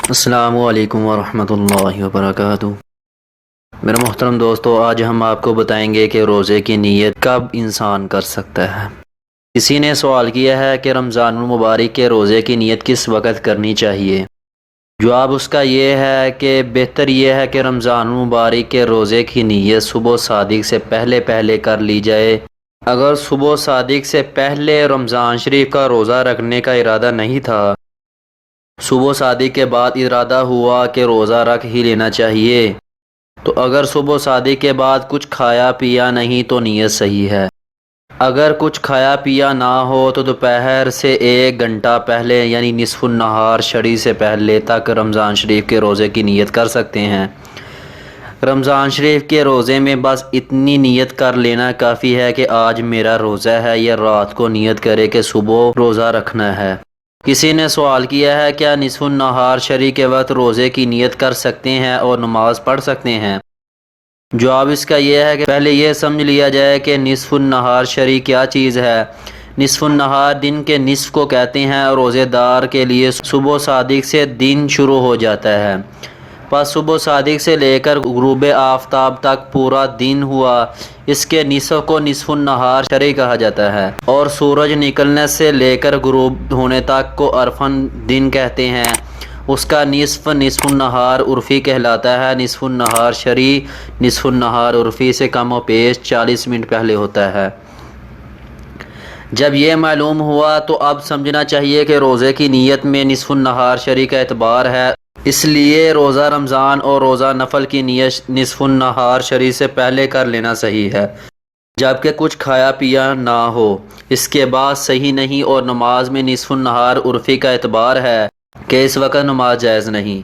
السلام علیکم ورحمۃ اللہ وبرکاتہ۔ میرے محترم دوستو، آج ہم آپ کو بتائیں گے کہ روزے کی نیت کب انسان کر سکتا ہے۔ کسی نے سوال کیا ہے کہ رمضان المبارک کے روزے کی نیت کس وقت کرنی چاہیے۔ جواب اس کا یہ ہے کہ بہتر یہ ہے کہ رمضان المبارک کے روزے کی نیت صبح صادق سے پہلے کر لی جائے۔ اگر صبح صادق سے پہلے رمضان شریف کا روزہ رکھنے کا ارادہ نہیں تھا، صبح صادق کے بعد ارادہ ہوا کہ روزہ رکھ ہی لینا چاہیے، تو اگر صبح صادق کے بعد کچھ کھایا پیا نہیں تو نیت صحیح ہے۔ اگر کچھ کھایا پیا نہ ہو تو دوپہر سے 1 گھنٹہ پہلے یعنی نصف النہار شڑی سے پہلے تک رمضان شریف کے روزے کی نیت کر سکتے ہیں۔ رمضان شریف کے روزے میں بس اتنی نیت کر لینا کافی ہے کہ آج میرا روزہ ہے، یا رات کو نیت کرے کہ صبح روزہ رکھنا ہے۔ کسی نے سوال کیا ہے کیا نصف النہار شری کے وقت روزے کی نیت کر سکتے ہیں اور نماز پڑھ سکتے ہیں؟ جواب اس کا یہ ہے کہ پہلے یہ سمجھ لیا جائے کہ نصف النہار شری کیا چیز ہے۔ نصف النہار دن کے نصف کو کہتے ہیں، اور روزے دار کے لیے صبح صادق سے دن شروع ہو جاتا ہے۔ پس صبح صادق سے لے کر غروب آفتاب تک پورا دن ہوا، اس کے نصف کو نصف النہار شرعی کہا جاتا ہے، اور سورج نکلنے سے لے کر غروب ہونے تک کو عرفن دن کہتے ہیں۔ اس کا نصف النہار عرفی کہلاتا ہے۔ نصف النہار شرعی نصف النہار عرفی سے کم و بیش 40 منٹ پہلے ہوتا ہے۔ جب یہ معلوم ہوا تو اب سمجھنا چاہیے کہ روزے کی نیت میں نصف النہار شرعی کا اعتبار ہے، اس لیے روزہ رمضان اور روزہ نفل کی نیت نصف النہار شرعی سے پہلے کر لینا صحیح ہے، جبکہ کچھ کھایا پیا نہ ہو۔ اس کے بعد صحیح نہیں، اور نماز میں نصف النہار عرفی کا اعتبار ہے کہ اس وقت نماز جائز نہیں۔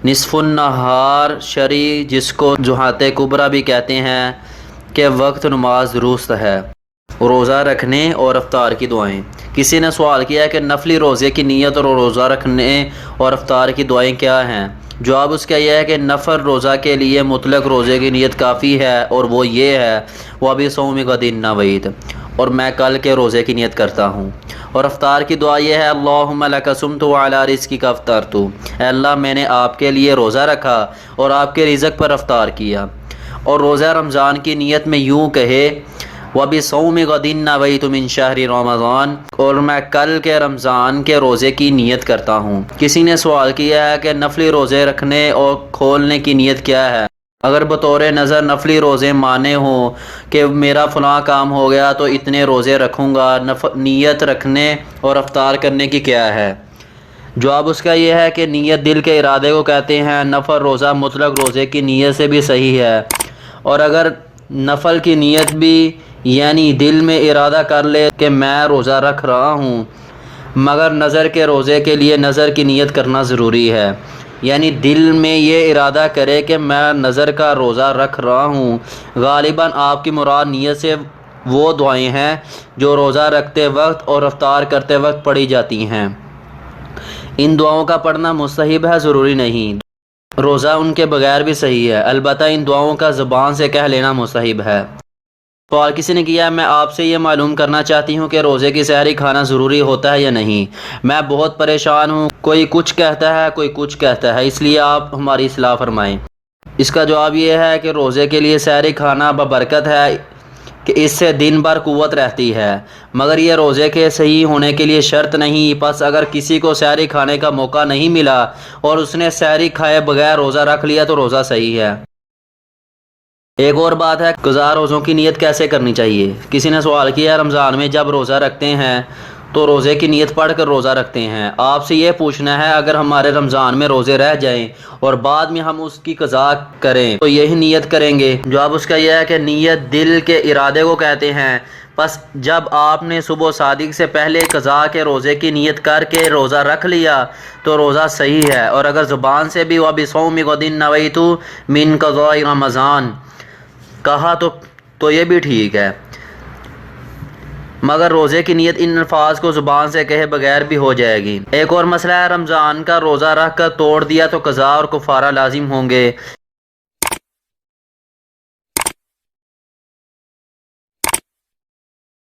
نصف النہار شرعی جس کو جہات کبریٰ بھی کہتے ہیں کہ وقت نماز درست ہے۔ روزہ رکھنے اور افطار کی دعائیں۔ کسی نے سوال کیا ہے کہ نفلی روزے کی نیت اور روزہ رکھنے اور افطار کی دعائیں کیا ہیں۔ جواب اس کا یہ ہے کہ نفل روزہ کے لیے مطلق روزے کی نیت کافی ہے، اور وہ یہ ہے وَبِصَوْمِ غَدٍ نَوَیْتُ، اور میں کل کے روزے کی نیت کرتا ہوں۔ اور افطار کی دعا یہ ہے اللہم لک صمت وعلی رزقک افطرت، اے اللہ میں نے آپ کے لیے روزہ رکھا اور آپ کے رزق پر افطار کیا۔ اور روزہ رمضان کی نیت میں یوں کہے وَبِصَوْمِ غَدٍ نَوَیْتُ مِن شَہْرِ رمضان، اور میں کل کے رمضان کے روزے کی نیت کرتا ہوں۔ کسی نے سوال کیا ہے کہ نفلی روزے رکھنے اور کھولنے کی نیت کیا ہے۔ اگر بطور نظر نفلی روزے مانے ہوں کہ میرا فلاں کام ہو گیا تو اتنے روزے رکھوں گا، نیت رکھنے اور افطار کرنے کی کیا ہے؟ جواب اس کا یہ ہے کہ نیت دل کے ارادے کو کہتے ہیں۔ نفل روزہ مطلق روزے کی نیت سے بھی صحیح ہے، اور اگر نفل کی نیت بھی یعنی دل میں ارادہ کر لے کہ میں روزہ رکھ رہا ہوں، مگر نظر کے روزے کے لیے نظر کی نیت کرنا ضروری ہے، یعنی دل میں یہ ارادہ کرے کہ میں نظر کا روزہ رکھ رہا ہوں۔ غالباً آپ کی مراد نیت سے وہ دعائیں ہیں جو روزہ رکھتے وقت اور افطار کرتے وقت پڑھی جاتی ہیں۔ ان دعاؤں کا پڑھنا مستحب ہے، ضروری نہیں۔ روزہ ان کے بغیر بھی صحیح ہے، البتہ ان دعاؤں کا زبان سے کہہ لینا مستحب ہے۔ سوال کسی نے کیا میں آپ سے یہ معلوم کرنا چاہتی ہوں کہ روزے کی سحری کھانا ضروری ہوتا ہے یا نہیں۔ میں بہت پریشان ہوں، کوئی کچھ کہتا ہے کوئی کچھ کہتا ہے، اس لیے آپ ہماری اصلاح فرمائیں۔ اس کا جواب یہ ہے کہ روزے کے لیے سحری کھانا ببرکت ہے کہ اس سے دن بھر قوت رہتی ہے، مگر یہ روزے کے صحیح ہونے کے لیے شرط نہیں۔ پس اگر کسی کو سحری کھانے کا موقع نہیں ملا اور اس نے سحری کھائے بغیر روزہ رکھ لیا تو روزہ صحیح ہے۔ ایک اور بات ہے، قضا روزوں کی نیت کیسے کرنی چاہیے۔ کسی نے سوال کیا رمضان میں جب روزہ رکھتے ہیں تو روزے کی نیت پڑھ کر روزہ رکھتے ہیں۔ آپ سے یہ پوچھنا ہے اگر ہمارے رمضان میں روزے رہ جائیں اور بعد میں ہم اس کی قضا کریں تو یہی نیت کریں گے۔ جواب اس کا یہ ہے کہ نیت دل کے ارادے کو کہتے ہیں۔ پس جب آپ نے صبح صادق سے پہلے قضا کے روزے کی نیت کر کے روزہ رکھ لیا تو روزہ صحیح ہے، اور اگر زبان سے بھی وَبِصَوْمِ غَدٍ نَوَیْتُ مِن قَضَاءِ رمضان کہا تو یہ بھی ٹھیک ہے، مگر روزے کی نیت ان الفاظ کو زبان سے کہے بغیر بھی ہو جائے گی۔ ایک اور مسئلہ ہے، رمضان کا روزہ رکھ کر توڑ دیا تو قضا اور کفارہ لازم ہوں گے۔